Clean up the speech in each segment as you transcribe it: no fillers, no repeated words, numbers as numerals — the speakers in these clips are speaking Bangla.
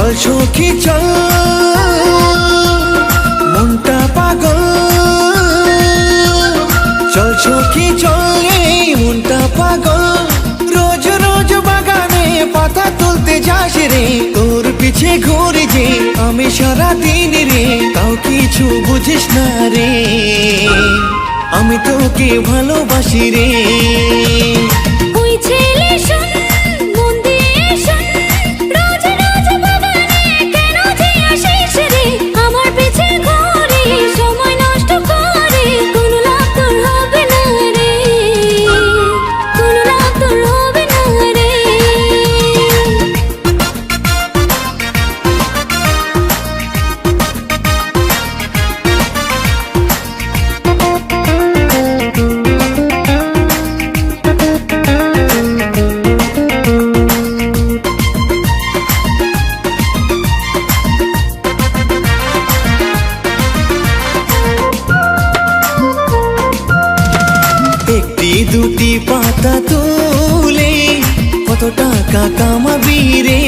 চল সখী চল, মনটা পাগল। চল সখী চল, এই মনটা পাগল। রোজ রোজ বাগানে পাতা তুলতে যাস রে, তোর পিছে ঘুরে যে আমি সারা দিন রে, তাও কিছু বুঝিস না রে, আমি তোকে ভালোবাসি রে। ওই ছেলে শোন, মন দিয়ে শোন, রোজ রোজ বাগানে কেন যে আসিস রে, আমার পিছে ঘুরে সময় নষ্ট করে, কোনো লাভ তোর হবে না রে, কোনো লাভ তোর হবে না রে। একটি দুটি পাতা তুলে কত টাকা কামাবি রে,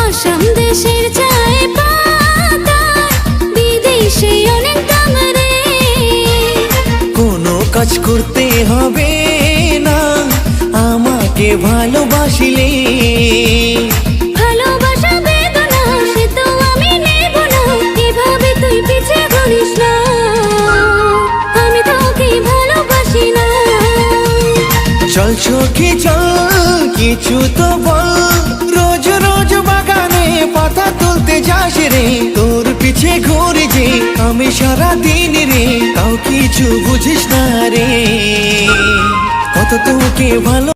আসাম দেশের চায় পাতা, বিদেশে অনেক দাম রে, কোনো কাজ করতে হবে না আমাকে ভালোবাসিলে। ভালোবাসা বেদনা সে তো আমি নেব না, এভাবে তুই পিছে ঘুরিস না, আমি তোকে ভালোবাসি না। চল সখী চল, কিছু তো বল। রোজ রোজ বাগানে পাতা তুলতে যাস রে, তোর পিছে ঘুরে যে আমি সারা দিন রে, তাও কিছু বুঝিস না রে, কত তোকে ভালো